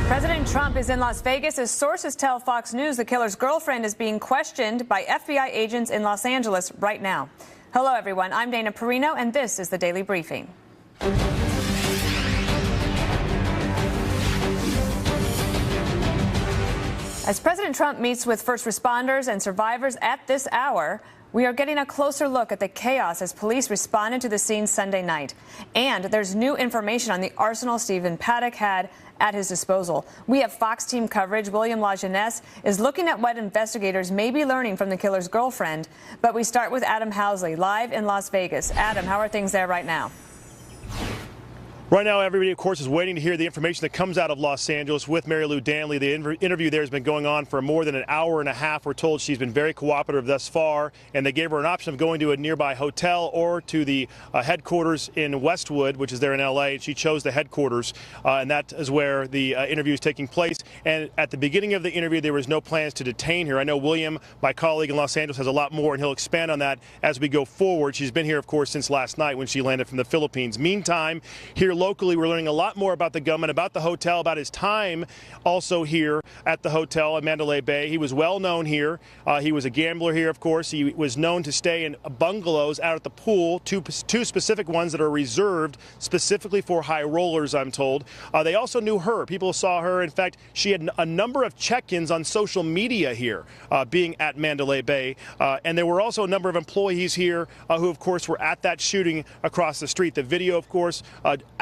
President Trump is in Las Vegas as sources tell Fox News the killer's girlfriend is being questioned by FBI agents in Los Angeles right now. Hello, everyone. I'm Dana Perino, and this is the Daily Briefing. As President Trump meets with first responders and survivors at this hour, we are getting a closer look at the chaos as police responded to the scene Sunday night. And there's new information on the arsenal Stephen Paddock had at his disposal. We have Fox team coverage. William LaJeunesse is looking at what investigators may be learning from the killer's girlfriend. But we start with Adam Housley, live in Las Vegas. Adam, how are things there right now? Right now, everybody, of course, is waiting to hear the information that comes out of Los Angeles with Mary Lou Danley. The interview there has been going on for more than an hour and a half. We're told she's been very cooperative thus far, and they gave her an option of going to a nearby hotel or to the headquarters in Westwood, which is there in L.A. She chose the headquarters, and that is where the interview is taking place. And at the beginning of the interview, there was no plans to detain her. I know William, my colleague in Los Angeles, has a lot more, and he'll expand on that as we go forward. She's been here, of course, since last night when she landed from the Philippines. Meantime, here locally, we're learning a lot more about the gunman, about the hotel, about his time also here at the hotel in Mandalay Bay. He was well known here. He was a gambler here, of course. He was known to stay in bungalows out at the pool, two specific ones that are reserved specifically for high rollers, I'm told. They also knew her. People saw her. In fact, she had a number of check-ins on social media here, being at Mandalay Bay. And there were also a number of employees here who, of course, were at that shooting across the street. The video, of course,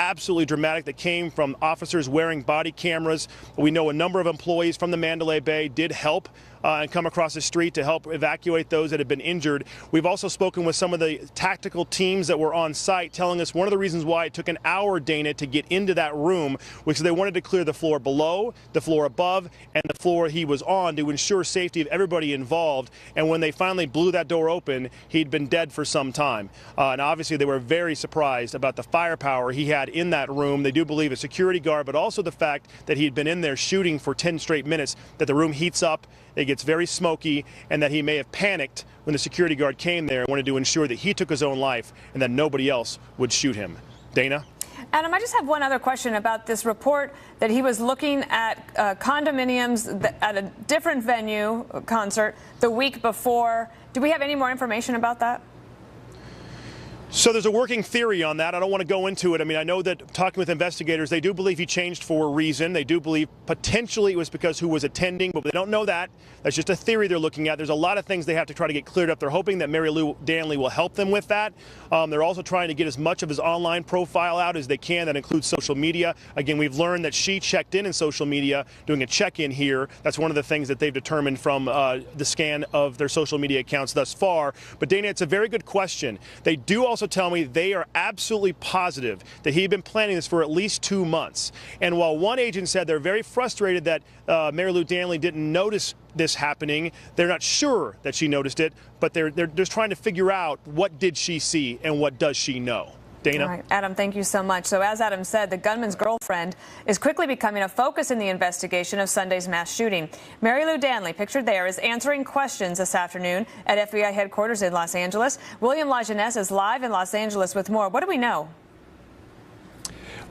absolutely dramatic, that came from officers wearing body cameras. We know a number of employees from the Mandalay Bay did help and come across the street to help evacuate those that had been injured. We've also spoken with some of the tactical teams that were on site, telling us one of the reasons why it took an hour, Dana, to get into that room, was they wanted to clear the floor below, the floor above, and the floor he was on to ensure safety of everybody involved. And when they finally blew that door open, he'd been dead for some time. And obviously they were very surprised about the firepower he had in that room. They do believe a security guard, but also the fact that he'd been in there shooting for 10 straight minutes, that the room heats up, it gets very smoky, and that he may have panicked when the security guard came there and wanted to ensure that he took his own life and that nobody else would shoot him. Dana? Adam, I just have one other question about this report that he was looking at condominiums at a different venue concert the week before. Do we have any more information about that? So there's a working theory on that. I don't want to go into it. I mean, I know that talking with investigators, they do believe he changed for a reason. They do believe potentially it was because who was attending, but they don't know that. That's just a theory they're looking at. There's a lot of things they have to try to get cleared up. They're hoping that Mary Lou Danley will help them with that. They're also trying to get as much of his online profile out as they can. That includes social media. Again, we've learned that she checked in social media, doing a check-in here. That's one of the things that they've determined from the scan of their social media accounts thus far. But Dana, it's a very good question. They do also tell me they are absolutely positive that he had been planning this for at least 2 months. And while one agent said they're very frustrated that Mary Lou Danley didn't notice this happening, they're not sure that she noticed it, but they're just trying to figure out what did she see and what does she know. Dana? All right, Adam, thank you so much. So as Adam said, the gunman's girlfriend is quickly becoming a focus in the investigation of Sunday's mass shooting. Mary Lou Danley, pictured there, is answering questions this afternoon at FBI headquarters in Los Angeles. William LaJeunesse is live in Los Angeles with more. What do we know?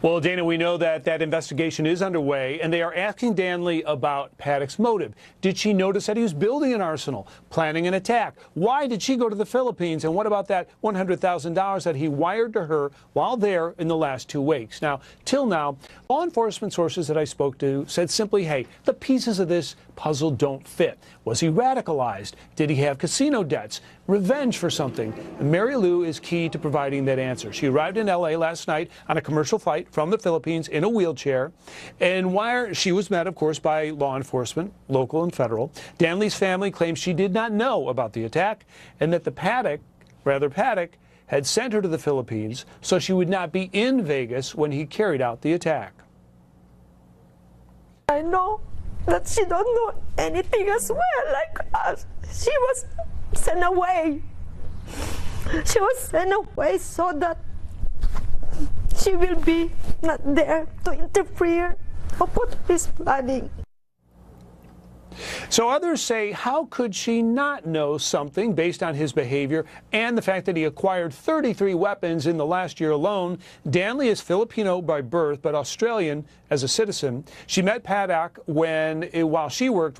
Well, Dana, we know that investigation is underway, and they are asking Danley about Paddock's motive. Did she notice that he was building an arsenal, planning an attack? Why did she go to the Philippines? And what about that $100,000 that he wired to her while there in the last 2 weeks? Now, till now, law enforcement sources that I spoke to said simply, hey, the pieces of this puzzle don't fit. Was he radicalized? Did he have casino debts? Revenge for something? And Mary Lou is key to providing that answer. She arrived in L.A. last night on a commercial flight from the Philippines in a wheelchair, and while she was met, of course, by law enforcement, local and federal, Danley's family claims she did not know about the attack and that Paddock had sent her to the Philippines so she would not be in Vegas when he carried out the attack. I know that she don't know anything as well like us. She was sent away. She was sent away so that she will be not there to interfere or put this planning. So others say, how could she not know something based on his behavior and the fact that he acquired 33 weapons in the last year alone? Danley is Filipino by birth, but Australian as a citizen. She met Paddock while she worked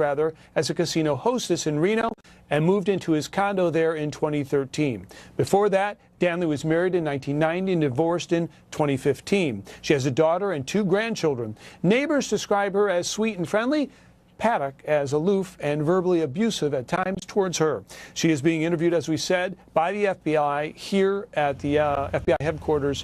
as a casino hostess in Reno and moved into his condo there in 2013. Before that, Danley was married in 1990 and divorced in 2015. She has a daughter and 2 grandchildren. Neighbors describe her as sweet and friendly, Paddock as aloof and verbally abusive at times towards her. She is being interviewed, as we said, by the FBI here at the FBI headquarters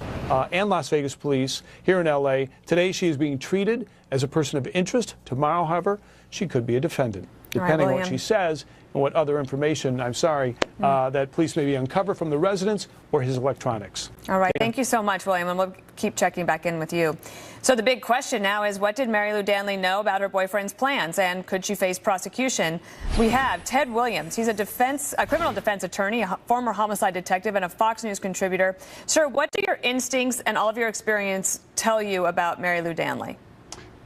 and Las Vegas police here in L.A. Today, she is being treated as a person of interest. Tomorrow, however, she could be a defendant, depending on what she says and what other information, that police maybe uncover from the residence or his electronics. All right. Thank you so much, William, and we'll keep checking back in with you. So the big question now is, what did Mary Lou Danley know about her boyfriend's plans, and could she face prosecution? We have Ted Williams. He's a criminal defense attorney, a former homicide detective, and a Fox News contributor. Sir, what do your instincts and all of your experience tell you about Mary Lou Danley?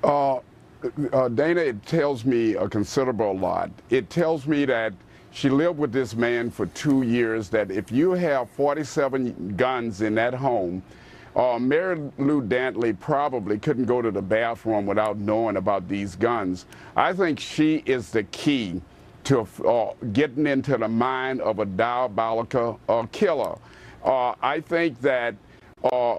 Dana, it tells me a considerable lot. It tells me that she lived with this man for 2 years, that if you have 47 guns in that home, Mary Lou Danley probably couldn't go to the bathroom without knowing about these guns. I think she is the key to getting into the mind of a diabolical killer. I think that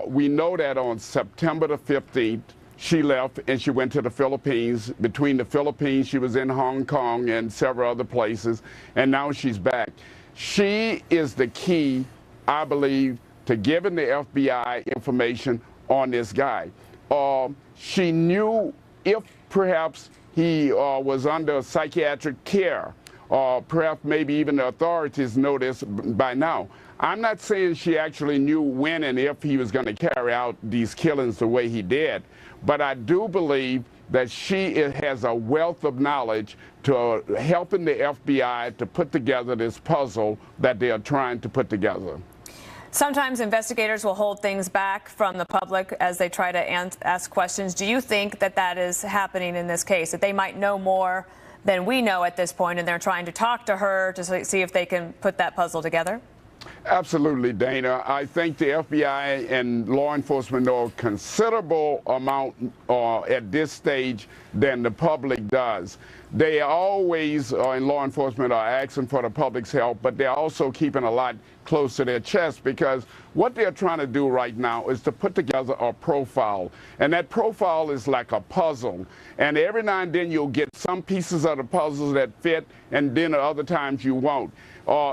we know that on September the 15th, she left and she went to the Philippines. Between the Philippines, she was in Hong Kong and several other places, and now she's back. She is the key, I believe, to giving the FBI information on this guy. She knew if perhaps he was under psychiatric care, perhaps maybe even the authorities know this by now. I'm not saying she actually knew when and if he was going to carry out these killings the way he did, but I do believe that she has a wealth of knowledge to helping the FBI to put together this puzzle that they are trying to put together. Sometimes investigators will hold things back from the public as they try to ask questions. Do you think that that is happening in this case, that they might know more than we know at this point, and they're trying to talk to her to see if they can put that puzzle together? Absolutely, Dana. I think the FBI and law enforcement know a considerable amount at this stage than the public does. They always, in law enforcement, are asking for the public's help, but they're also keeping a lot close to their chest, because what they're trying to do right now is to put together a profile. And that profile is like a puzzle. And every now and then you'll get some pieces of the puzzle that fit, and then at other times you won't.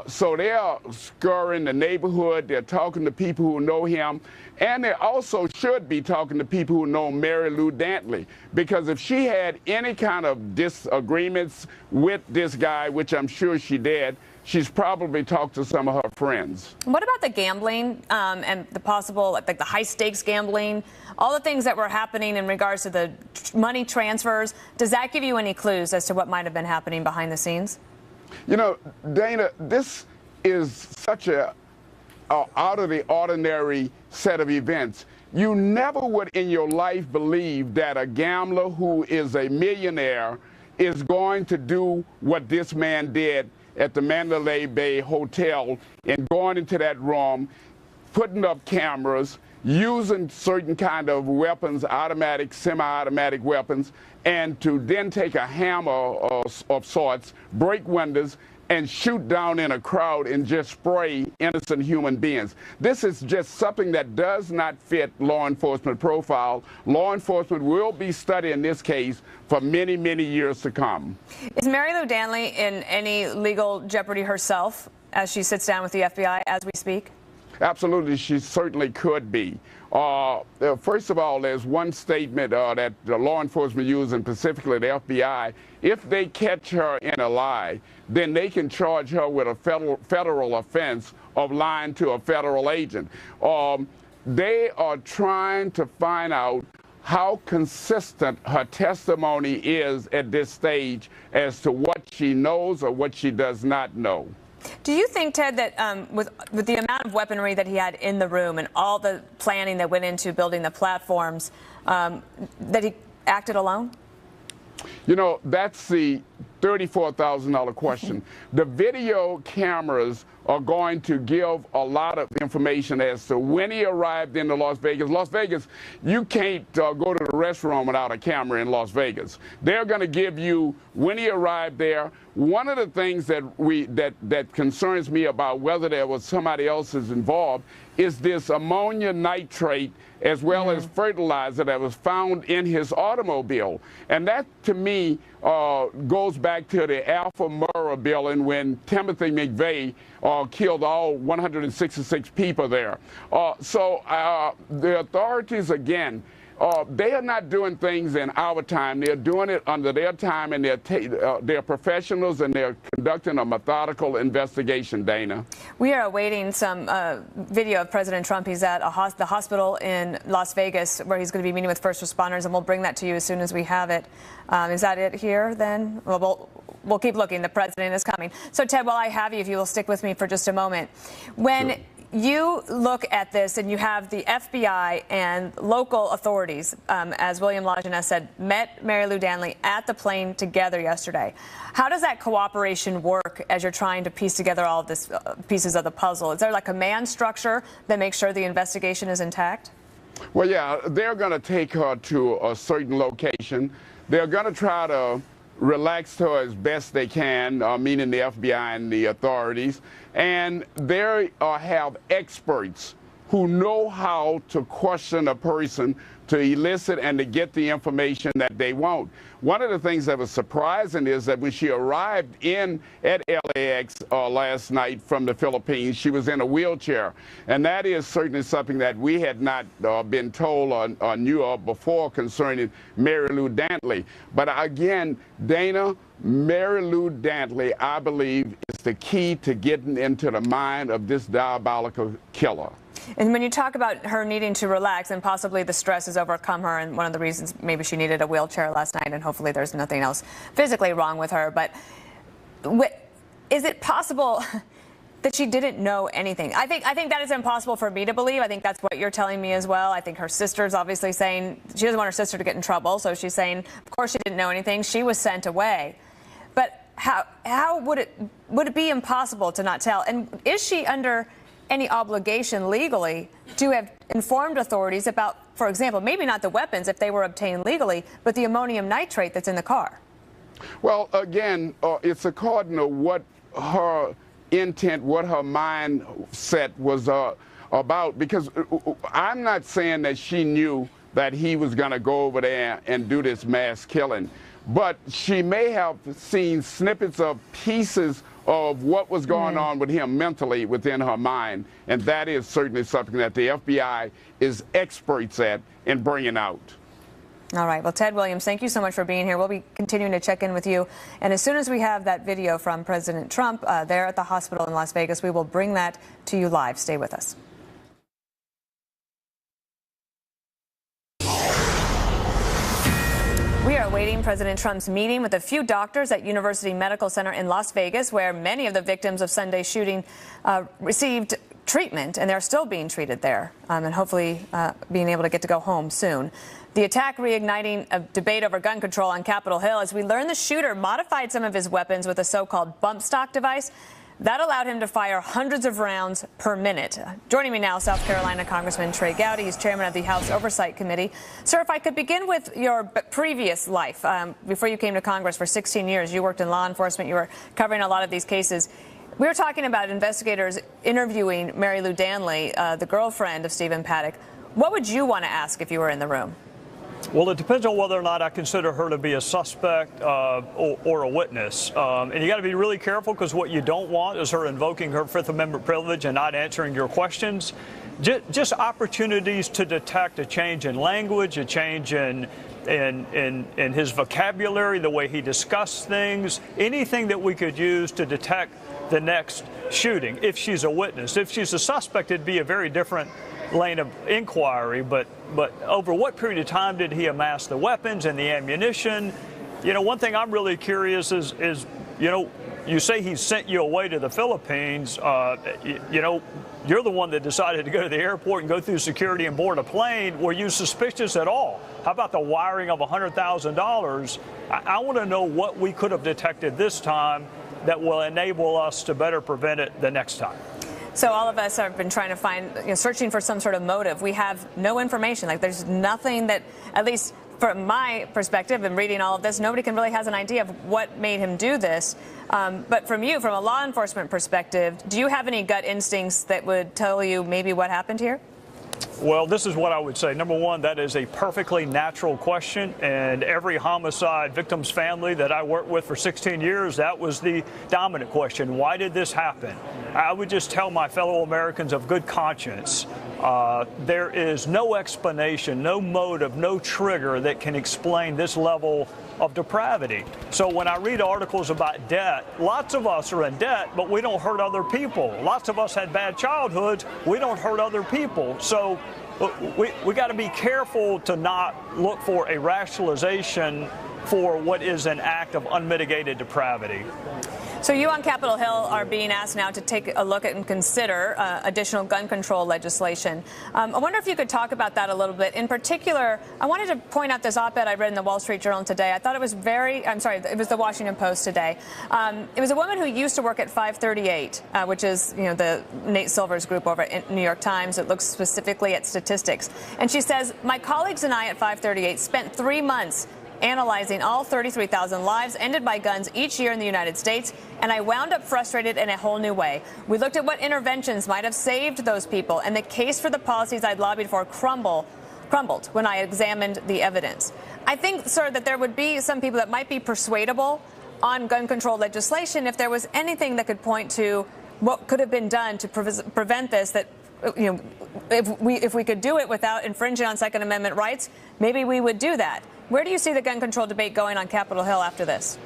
So they are scouring the neighborhood, they're talking to people who know him, and they also should be talking to people who know Mary Lou Danley, because if she had any kind of disagreements with this guy, which I'm sure she did, she's probably talked to some of her friends. What about the gambling and the possible, like the high-stakes gambling, all the things that were happening in regards to the money transfers? Does that give you any clues as to what might have been happening behind the scenes? You know, Dana, this is such a out of the ordinary set of events. You never would in your life believe that a gambler who is a millionaire is going to do what this man did at the Mandalay Bay Hotel, and going into that room, putting up cameras, using certain kind of weapons, automatic, semi-automatic weapons, and to then take a hammer of sorts, break windows, and shoot down in a crowd and just spray innocent human beings. This is just something that does not fit law enforcement profile. Law enforcement will be studying this case for many, many years to come. Is Mary Lou Danley in any legal jeopardy herself as she sits down with the FBI as we speak? Absolutely, she certainly could be. First of all, there's one statement that the law enforcement uses, and specifically the FBI. If they catch her in a lie, then they can charge her with a federal offense of lying to a federal agent. They are trying to find out how consistent her testimony is at this stage as to what she knows or what she does not know. Do you think, Ted, that with the amount of weaponry that he had in the room and all the planning that went into building the platforms, that he acted alone? You know, that's the $34,000 question. The video cameras are going to give a lot of information as to when he arrived into Las Vegas. Las Vegas, you can't go to the restroom without a camera in Las Vegas. They're going to give you when he arrived there. One of the things that concerns me about whether there was somebody else involved is this ammonia nitrate as well as fertilizer that was found in his automobile. And that, to me, goes back to the Alpha Murrah building when Timothy McVeigh killed all 166 people there. So the authorities, again, they are not doing things in our time. They're doing it under their time, and they're professionals, and they're conducting a methodical investigation, Dana. We are awaiting some video of President Trump. He's at the hospital in Las Vegas where he's going to be meeting with first responders, and we'll bring that to you as soon as we have it. Is that it here then? Well, we'll keep looking. The president is coming. So, Ted, while I have you, if you will stick with me for just a moment. When you look at this and you have the FBI and local authorities, as William Lajeunesse said, met Mary Lou Danley at the plane together yesterday. How does that cooperation work as you're trying to piece together all of this pieces of the puzzle? Is there like a command structure that makes sure the investigation is intact? Well, yeah, they're going to take her to a certain location. They're going to try to relax her as best they can, meaning the FBI and the authorities. And they have experts who know how to question a person to elicit and to get the information that they want. One of the things that was surprising is that when she arrived at LAX last night from the Philippines, she was in a wheelchair. And that is certainly something that we had not been told or knew of before concerning Mary Lou Danley. But again, Dana, Mary Lou Danley, I believe, is the key to getting into the mind of this diabolical killer. And when you talk about her needing to relax and possibly the stress has overcome her, and one of the reasons maybe she needed a wheelchair last night, and hopefully there's nothing else physically wrong with her, but is it possible that she didn't know anything? I think that is impossible for me to believe. I think that's what you're telling me as well. I think her sister's obviously saying she doesn't want her sister to get in trouble, so she's saying, of course she didn't know anything. She was sent away. But how would it be impossible to not tell? And is she under any obligation legally to have informed authorities about, for example, maybe not the weapons if they were obtained legally, but the ammonium nitrate that's in the car? Well, again, it's according to what her intent, what her mindset was about, because I'm not saying that she knew that he was going to go over there and do this mass killing, but she may have seen snippets of pieces of what was going on with him mentally within her mind, and that is certainly something that the FBI is experts at in bringing out. All right. Well, Ted Williams, thank you so much for being here. We'll be continuing to check in with you, and as soon as we have that video from President Trump there at the hospital in Las Vegas, we will bring that to you live. Stay with us. We are awaiting President Trump's meeting with a few doctors at University Medical Center in Las Vegas, where many of the victims of Sunday's shooting received treatment, and they're still being treated there, and hopefully being able to get to go home soon. The attack reigniting a debate over gun control on Capitol Hill as we learn the shooter modified some of his weapons with a so-called bump stock device that allowed him to fire hundreds of rounds per minute. Joining me now, South Carolina Congressman Trey Gowdy. He's chairman of the House Oversight Committee. Sir, if I could begin with your previous life, before you came to Congress for 16 years, you worked in law enforcement. You were covering a lot of these cases. We were talking about investigators interviewing Mary Lou Danley, the girlfriend of Stephen Paddock. What would you want to ask if you were in the room? Well, it depends on whether or not I consider her to be a suspect or a witness. And you got to be really careful, because what you don't want is her invoking her Fifth Amendment privilege and not answering your questions. Just opportunities to detect a change in language, a change in his vocabulary, the way he discussed things, anything that we could use to detect the next shooting if she's a witness. If she's a suspect, it'd be a very different lane of inquiry, but over what period of time did he amass the weapons and the ammunition? You know, one thing I'm really curious is you know, you say he sent you away to the Philippines. You know, you're the one that decided to go to the airport and go through security and board a plane. Were you suspicious at all How about the wiring of $100,000? I want to know what we could have detected this time that will enable us to better prevent it the next time. So all of us have been trying to find, searching for some sort of motive. We have no information. Like, there's nothing that, at least from my perspective and reading all of this, nobody can really has an idea of what made him do this. But from you, from a law enforcement perspective, do you have any gut instincts that would tell you maybe what happened here? Well, this is what I would say. Number one, that is a perfectly natural question, and every homicide victim's family that I worked with for 16 years, that was the dominant question. Why did this happen? I would just tell my fellow Americans of good conscience, there is no explanation, no motive, no trigger that can explain this level of depravity. So when I read articles about debt, lots of us are in debt, but we don't hurt other people. Lots of us had bad childhoods. We don't hurt other people. So we got to be careful to not look for a rationalization for what is an act of unmitigated depravity. So you on Capitol Hill are being asked now to take a look at and consider additional gun control legislation. I wonder if you could talk about that a little bit. In particular, I wanted to point out this op-ed I read in the Wall Street Journal today. I thought it was it was the Washington Post today. It was a woman who used to work at 538, which is, the Nate Silver's group over at New York Times. It looks specifically at statistics. And she says, my colleagues and I at 538 spent 3 months analyzing all 33,000 lives ended by guns each year in the United States, and I wound up frustrated in a whole new way. We looked at what interventions might have saved those people, and the case for the policies I'd lobbied for crumbled when I examined the evidence. I think, sir, that there would be some people that might be persuadable on gun control legislation if there was anything that could point to what could have been done to prevent this, that if we could do it without infringing on Second Amendment rights, maybe we would do that. Where do you see the gun control debate going on Capitol Hill after this?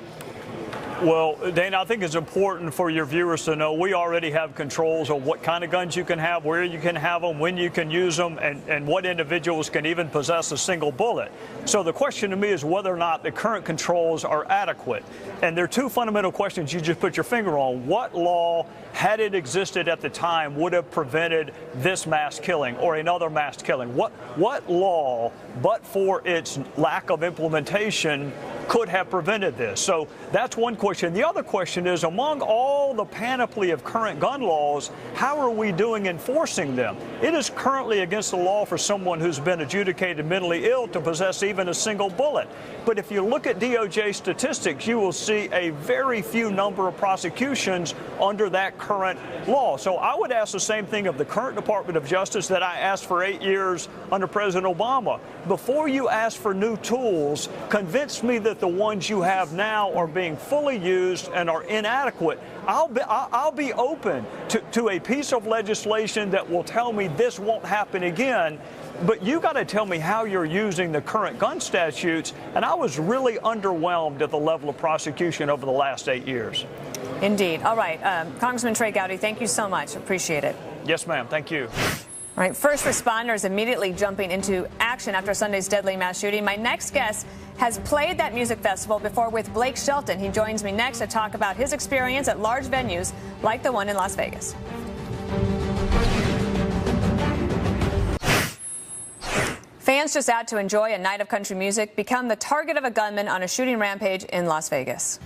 Well, Dana, I think it's important for your viewers to know we already have controls on what kind of guns you can have, where you can have them, when you can use them, and what individuals can even possess a single bullet. So the question to me is whether or not the current controls are adequate. And there are two fundamental questions you just put your finger on. What law, had it existed at the time, would have prevented this mass killing or another mass killing? What law, but for its lack of implementation, could have prevented this? So that's one question. The other question is, among all the panoply of current gun laws, how are we doing enforcing them? It is currently against the law for someone who's been adjudicated mentally ill to possess even a single bullet. But if you look at DOJ statistics, you will see a very few number of prosecutions under that current law. So I would ask the same thing of the current Department of Justice that I asked for 8 years under President Obama. Before you ask for new tools, convince me that the ones you have now are being fully used and are inadequate. I'll be open to a piece of legislation that will tell me this won't happen again. But you got to tell me how you're using the current gun statutes, and I was really underwhelmed at the level of prosecution over the last 8 years. Indeed. All right. Congressman Trey Gowdy, thank you so much. Appreciate it. Yes, ma'am. Thank you. All right. First responders immediately jumping into action after Sunday's deadly mass shooting. My next guest has played that music festival before with Blake Shelton. He joins me next to talk about his experience at large venues like the one in Las Vegas. Fans just out to enjoy a night of country music become the target of a gunman on a shooting rampage in Las Vegas.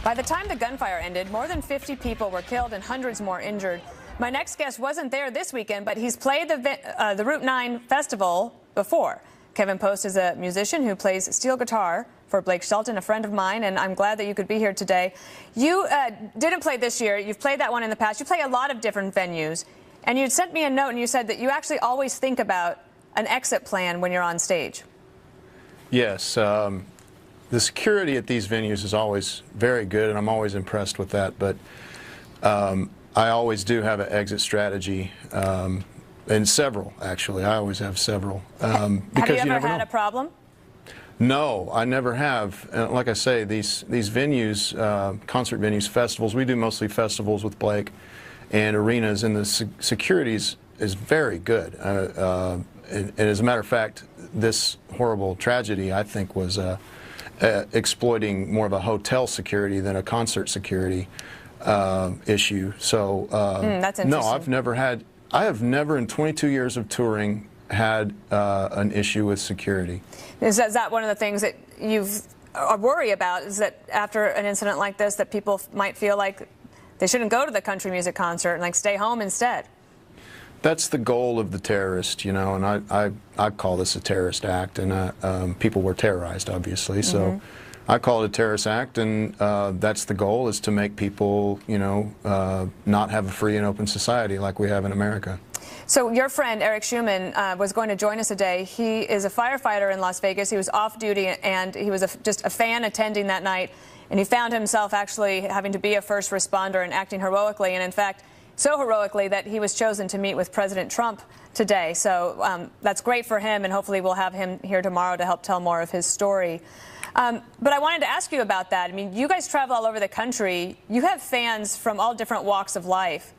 By the time the gunfire ended, more than 50 people were killed and hundreds more injured. My next guest wasn't there this weekend, but he's played the Route 9 festival before. Kevin Post is a musician who plays steel guitar for Blake Shelton, a friend of mine, and I'm glad that you could be here today. You didn't play this year. You've played that one in the past. You play a lot of different venues, and you sent me a note and you said that you actually always think about an exit plan when you're on stage. Yes. The security at these venues is always very good, and I'm always impressed with that, but I always do have an exit strategy, and several, actually. I always have several. Have you ever had a problem? No, I never have. Like I say, these venues, concert venues, festivals, we do mostly festivals with Blake and arenas, and the security is very good. And as a matter of fact, this horrible tragedy, I think, was exploiting more of a hotel security than a concert security. issue. So that's no, interesting. I have never in 22 years of touring had an issue with security. Is that one of the things that you worry about, is that after an incident like this that people might feel like they shouldn't go to the country music concert and like stay home instead? That's the goal of the terrorist, you know, and I call this a terrorist act, and people were terrorized, obviously, so I call it a terrorist act, and that's the goal, is to make people, you know, not have a free and open society like we have in America. So your friend Eric Schumann was going to join us today. He is a firefighter in Las Vegas. He was off duty, and he was just a fan attending that night, and he found himself actually having to be a first responder and acting heroically, and in fact, so heroically that he was chosen to meet with President Trump today. So that's great for him, and hopefully we'll have him here tomorrow to help tell more of his story. But I wanted to ask you about that. I mean, you guys travel all over the country. You have fans from all different walks of life.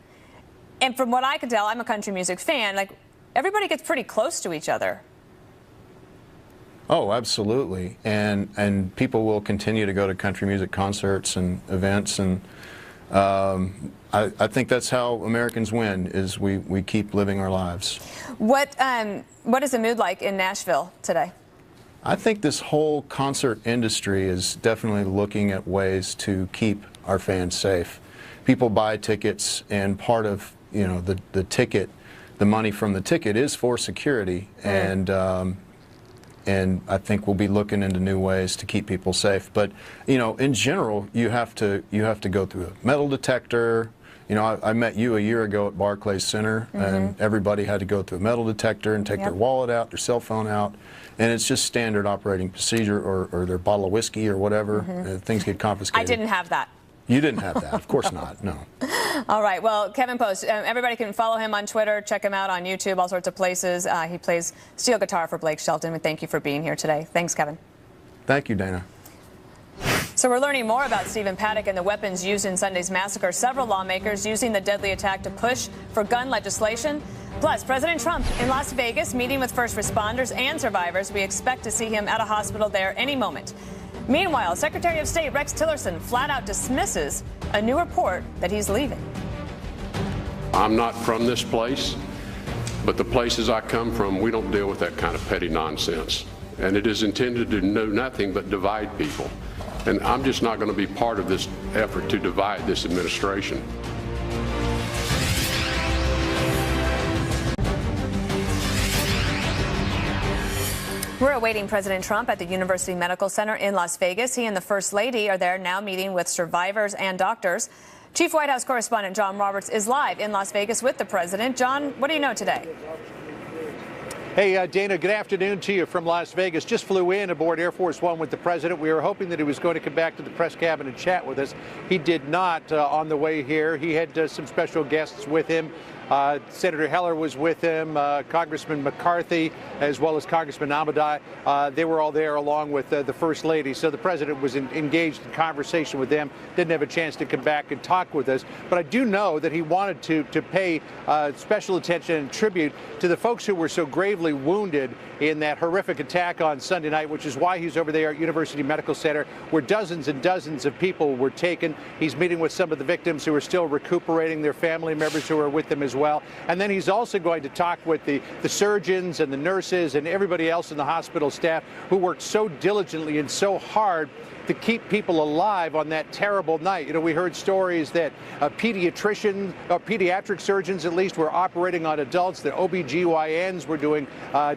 And from what I can tell, I'm a country music fan, like, everybody gets pretty close to each other. Oh, absolutely. And people will continue to go to country music concerts and events, and I think that's how Americans win, is we keep living our lives. What is the mood like in Nashville today? I think this whole concert industry is definitely looking at ways to keep our fans safe. People buy tickets, and part of, you know, the ticket, the money from the ticket is for security, and I think we'll be looking into new ways to keep people safe. But, you know, in general, you have to go through a metal detector. You know, I met you a year ago at Barclays Center, and everybody had to go through a metal detector and take their wallet out, their cell phone out, and it's just standard operating procedure, or their bottle of whiskey or whatever. Things get confiscated. I didn't have that. You didn't have that, of course not. No. All right. Well, Kevin Post, everybody can follow him on Twitter, check him out on YouTube, all sorts of places. He plays steel guitar for Blake Shelton. We thank you for being here today. Thanks, Kevin. Thank you, Dana. So we're learning more about Stephen Paddock and the weapons used in Sunday's massacre. Several lawmakers using the deadly attack to push for gun legislation. Plus, President Trump in Las Vegas meeting with first responders and survivors. We expect to see him at a hospital there any moment. Meanwhile, Secretary of State Rex Tillerson flat out dismisses a new report that he's leaving. I'm not from this place, but the places I come from, we don't deal with that kind of petty nonsense. And it is intended to do nothing but divide people. And I'm just not going to be part of this effort to divide this administration. We're awaiting President Trump at the University Medical Center in Las Vegas. He and the First Lady are there now meeting with survivors and doctors. Chief White House correspondent John Roberts is live in Las Vegas with the president. John, what do you know today? Hey, Dana, good afternoon to you from Las Vegas. Just flew in aboard Air Force One with the president. We were hoping that he was going to come back to the press cabin and chat with us. He did not on the way here. He had some special guests with him. Senator Heller was with him, Congressman McCarthy, as well as Congressman Amadai. They were all there along with the First Lady. So the president was engaged in conversation with them, didn't have a chance to come back and talk with us. But I do know that he wanted to pay special attention and tribute to the folks who were so gravely wounded in that horrific attack on Sunday night, which is why he's over there at University Medical Center, where dozens and dozens of people were taken. He's meeting with some of the victims who are still recuperating, their family members who are with them as well. And then he's also going to talk with the surgeons and the nurses and everybody else in the hospital staff who worked so diligently and so hard to keep people alive on that terrible night. You know, we heard stories that pediatric surgeons at least were operating on adults, that OBGYNs were doing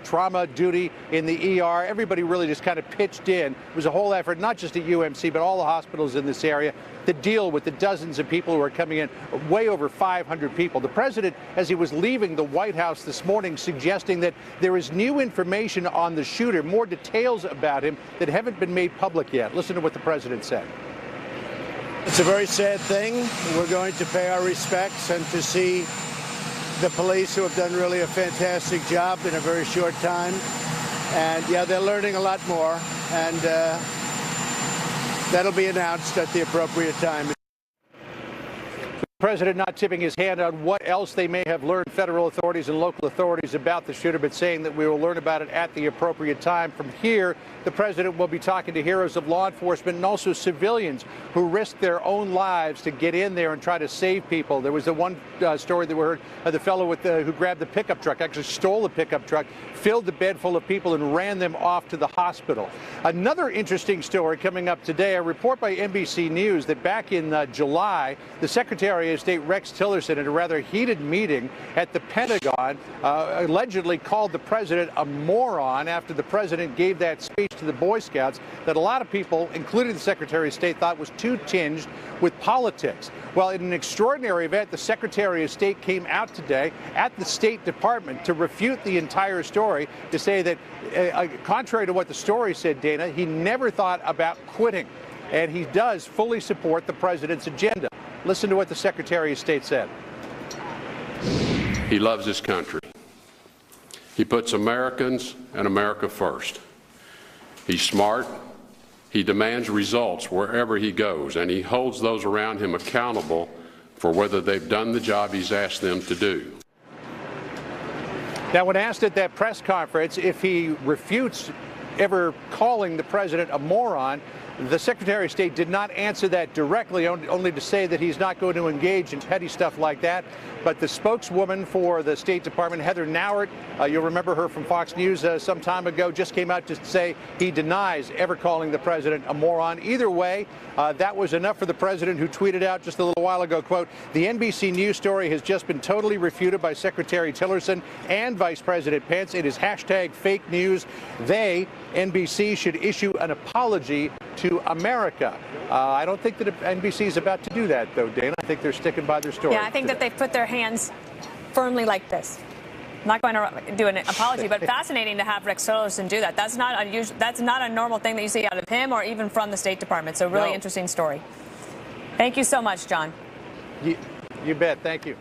trauma duty in the ER. Everybody really just kind of pitched in. It was a whole effort, not just at UMC, but all the hospitals in this area, to deal with the dozens of people who are coming in, way over 500 people. The president, as he was leaving the White House this morning, suggesting that there is new information on the shooter, more details about him that haven't been made public yet. Listen to what the president said. It's a very sad thing. We're going to pay our respects and to see the police, who have done really a fantastic job in a very short time. And yeah, they're learning a lot more, and that'll be announced at the appropriate time. The president not tipping his hand on what else they may have learned, federal authorities and local authorities, about the shooter, but saying that we will learn about it at the appropriate time. From here, the president will be talking to heroes of law enforcement and also civilians who risked their own lives to get in there and try to save people. There was the one story that we heard of the fellow with who grabbed the pickup truck, actually stole the pickup truck, filled the bed full of people and ran them off to the hospital. Another interesting story coming up today, a report by NBC News that back in July, the Secretary of State Rex Tillerson, at a rather heated meeting at the Pentagon, allegedly called the president a moron after the president gave that speech to the Boy Scouts that a lot of people, including the Secretary of State, thought was too tinged with politics. Well, in an extraordinary event, the Secretary of State came out today at the State Department to refute the entire story, to say that, contrary to what the story said, Dana, he never thought about quitting. And he does fully support the president's agenda. Listen to what the Secretary of State said. He loves his country. He puts Americans and America first. He's smart. He demands results wherever he goes, and he holds those around him accountable for whether they've done the job he's asked them to do. Now, when asked at that press conference if he refutes ever calling the president a moron, the Secretary of State did not answer that directly, only to say that he's not going to engage in petty stuff like that. But the spokeswoman for the State Department, Heather Nauert, you'll remember her from Fox News some time ago, just came out to say he denies ever calling the president a moron. Either way, that was enough for the president, who tweeted out just a little while ago, quote, "The NBC News story has just been totally refuted by Secretary Tillerson and Vice President Pence. It is hashtag fake news. They, NBC, should issue an apology to America." I don't think that NBC is about to do that, though, Dana. I think they're sticking by their story. Yeah, I think that they've put their hands firmly like this. I'm not going to do an apology, but fascinating to have Rex Tillerson do that. That's not unusual. That's not a normal thing that you see out of him or even from the State Department. So really interesting story. Thank you so much, John. You bet. Thank you.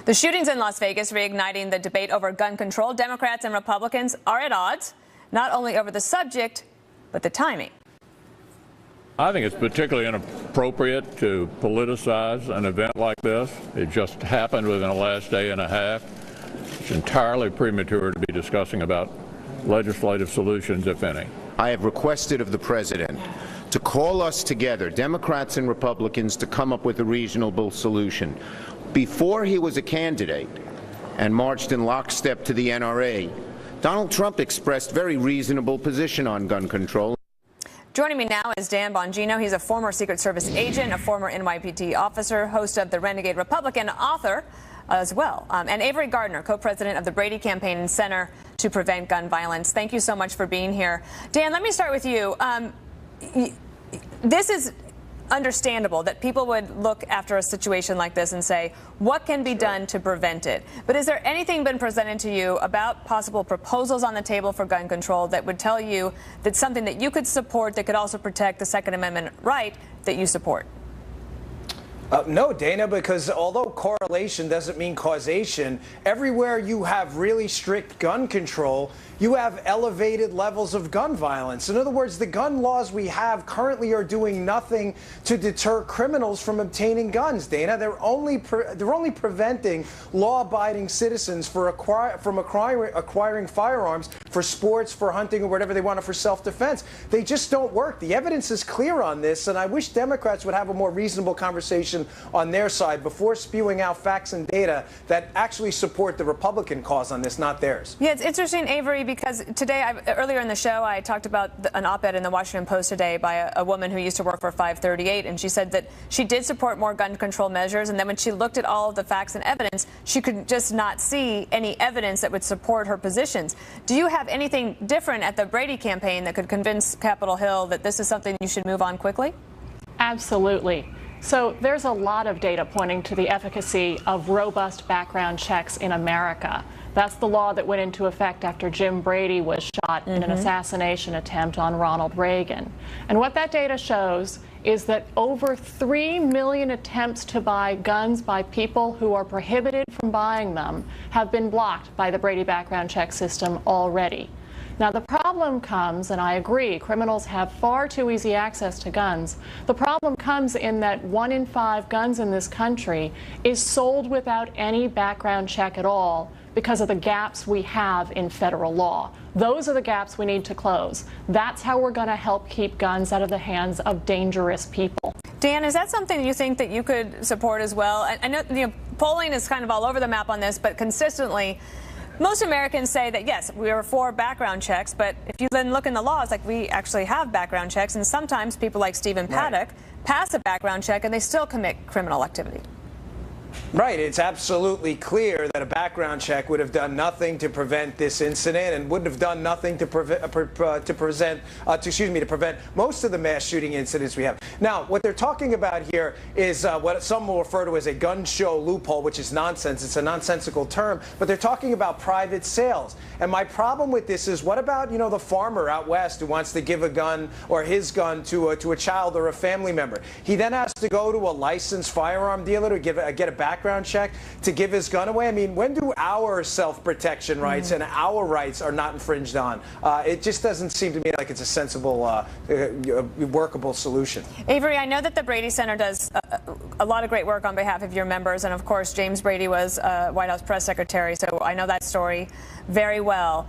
The shootings in Las Vegas reigniting the debate over gun control. Democrats and Republicans are at odds, not only over the subject, but the timing. I think it's particularly inappropriate to politicize an event like this. It just happened within the last day and a half. It's entirely premature to be discussing about legislative solutions, if any. I have requested of the president to call us together, Democrats and Republicans, to come up with a reasonable solution. Before he was a candidate and marched in lockstep to the NRA, Donald Trump expressed very reasonable position on gun control. Joining me now is Dan Bongino. He's a former Secret Service agent, a former NYPD officer, host of the Renegade Republican, author as well. And Avery Gardner, co-president of the Brady Campaign and Center to Prevent Gun Violence. Thank you so much for being here. Dan, let me start with you. This is understandable that people would look after a situation like this and say, what can be done to prevent it? But is there anything been presented to you about possible proposals on the table for gun control that would tell you that something that you could support that could also protect the Second Amendment right that you support? No, Dana, because although correlation doesn't mean causation, everywhere you have really strict gun control, you have elevated levels of gun violence. In other words, the gun laws we have currently are doing nothing to deter criminals from obtaining guns, Dana. They're only preventing law-abiding citizens from acquiring firearms for sports, for hunting, or whatever they want for self-defense. They just don't work. The evidence is clear on this, and I wish Democrats would have a more reasonable conversation on their side before spewing out facts and data that actually support the Republican cause on this, not theirs. Yeah, it's interesting, Avery, because today, earlier in the show, I talked about an op-ed in the Washington Post today by a woman who used to work for 538, and she said that she did support more gun control measures, and then when she looked at all of the facts and evidence, she could just not see any evidence that would support her positions. Do you have anything different at the Brady campaign that could convince Capitol Hill that this is something you should move on quickly? Absolutely. So there's a lot of data pointing to the efficacy of robust background checks in America. That's the law that went into effect after Jim Brady was shot in an assassination attempt on Ronald Reagan. And what that data shows is that over 3 million attempts to buy guns by people who are prohibited from buying them have been blocked by the Brady background check system already. Now, the problem comes, and I agree, criminals have far too easy access to guns. The problem comes in that 1 in 5 guns in this country is sold without any background check at all because of the gaps we have in federal law. Those are the gaps we need to close. That's how we're going to help keep guns out of the hands of dangerous people. Dan, is that something you think that you could support as well? I know, polling is kind of all over the map on this, but consistently, most Americans say that, yes, we are for background checks, but if you then look in the laws, like we actually have background checks, and sometimes people like Stephen Paddock pass a background check and they still commit criminal activity. Right. It's absolutely clear that a background check would have done nothing to prevent this incident and wouldn't have done nothing to prevent most of the mass shooting incidents we have. Now, what they're talking about here is what some will refer to as a gun show loophole, which is nonsense. It's a nonsensical term, but they're talking about private sales. And my problem with this is, what about, the farmer out west who wants to give a gun or his gun to a child or a family member? He then has to go to a licensed firearm dealer to get a background check to give his gun away. I mean, when do our self-protection rights and our rights are not infringed on? It just doesn't seem to me like it's a sensible, workable solution. Avery, I know that the Brady Center does a lot of great work on behalf of your members, and of course, James Brady was White House press secretary, so I know that story very well.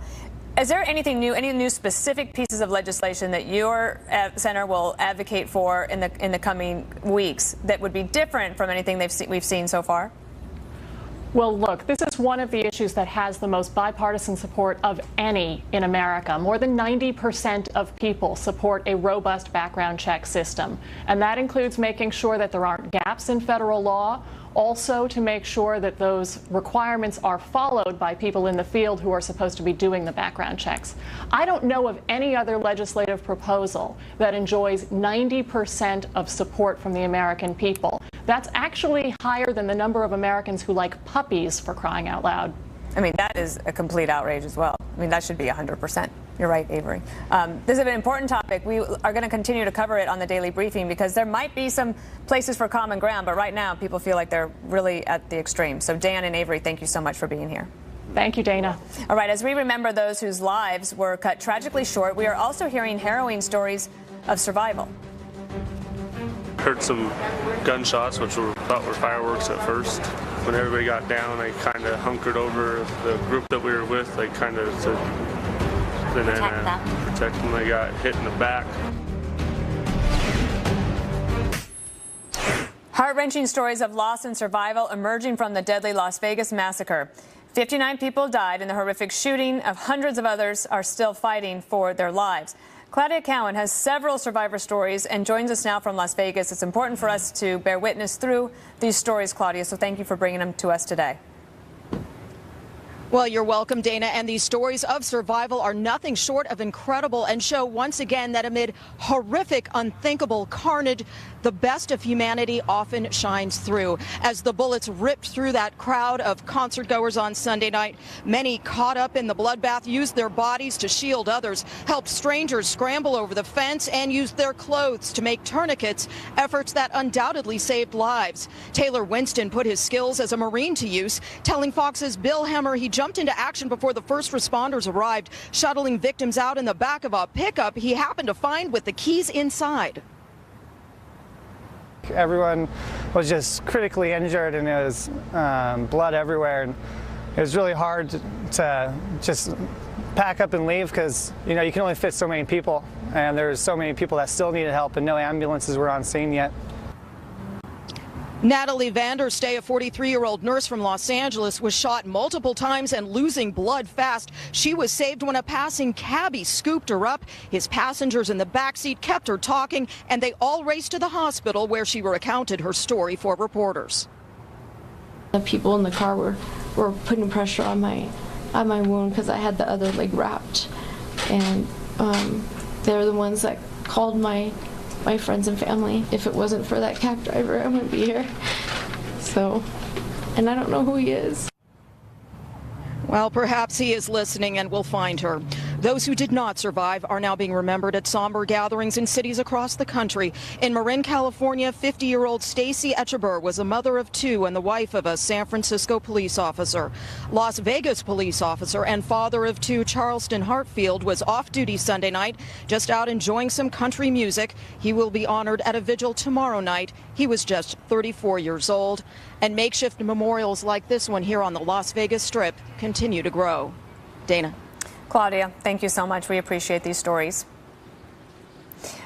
Is there anything new, any new specific pieces of legislation that your center will advocate for in the coming weeks that would be different from anything we've seen so far? Well, look, this is one of the issues that has the most bipartisan support of any in America. More than 90% of people support a robust background check system, and that includes making sure that there aren't gaps in federal law, also to make sure that those requirements are followed by people in the field who are supposed to be doing the background checks. I don't know of any other legislative proposal that enjoys 90% of support from the American people. That's actually higher than the number of Americans who like puppies, for crying out loud. I mean, that is a complete outrage as well. I mean, that should be 100%. You're right, Avery. This is an important topic. We are going to continue to cover it on the Daily Briefing because there might be some places for common ground, but right now people feel like they're really at the extreme. So Dan and Avery, thank you so much for being here. Thank you, Dana. All right, as we remember those whose lives were cut tragically short, we are also hearing harrowing stories of survival. Heard some gunshots, which we thought were fireworks at first. When everybody got down, I kind of hunkered over the group that we were with. They kind of said, protect them. They got hit in the back. Heart-wrenching stories of loss and survival emerging from the deadly Las Vegas massacre. 59 people died in the horrific shooting. Hundreds of others are still fighting for their lives. Claudia Cowan has several survivor stories and joins us now from Las Vegas. It's important for us to bear witness through these stories, Claudia, so thank you for bringing them to us today. Well, you're welcome, Dana. And these stories of survival are nothing short of incredible and show once again that amid horrific, unthinkable carnage, the best of humanity often shines through. As the bullets ripped through that crowd of concert goers on Sunday night, many caught up in the bloodbath used their bodies to shield others, helped strangers scramble over the fence, and used their clothes to make tourniquets, efforts that undoubtedly saved lives. Taylor Winston put his skills as a Marine to use, telling Fox's Bill Hemmer he jumped into action before the first responders arrived, shuttling victims out in the back of a pickup he happened to find with the keys inside. Everyone was just critically injured, and it was blood everywhere, and it was really hard to just pack up and leave because, you can only fit so many people, and there's so many people that still needed help, and no ambulances were on scene yet. Natalie Vanderstay, a 43-year-old nurse from Los Angeles, was shot multiple times and losing blood fast. She was saved when a passing cabbie scooped her up. His passengers in the backseat kept her talking, and they all raced to the hospital where she recounted her story for reporters. The people in the car were putting pressure on my wound because I had the other leg wrapped, and they're the ones that called my friends and family. If it wasn't for that cab driver, I wouldn't be here. So, and I don't know who he is. Well, perhaps he is listening and will find her. Those who did not survive are now being remembered at somber gatherings in cities across the country. In Marin, California, 50-year-old Stacy Etcheber was a mother of 2 and the wife of a San Francisco police officer. Las Vegas police officer and father of 2 Charleston Hartfield was off duty Sunday night, just out enjoying some country music. He will be honored at a vigil tomorrow night. He was just 34 years old. And makeshift memorials like this one here on the Las Vegas Strip continue to grow. Dana. Claudia, thank you so much. We appreciate these stories.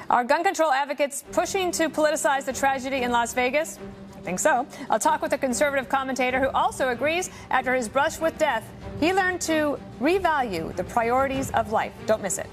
Are gun control advocates pushing to politicize the tragedy in Las Vegas? I think so. I'll talk with a conservative commentator who also agrees after his brush with death, he learned to revalue the priorities of life. Don't miss it.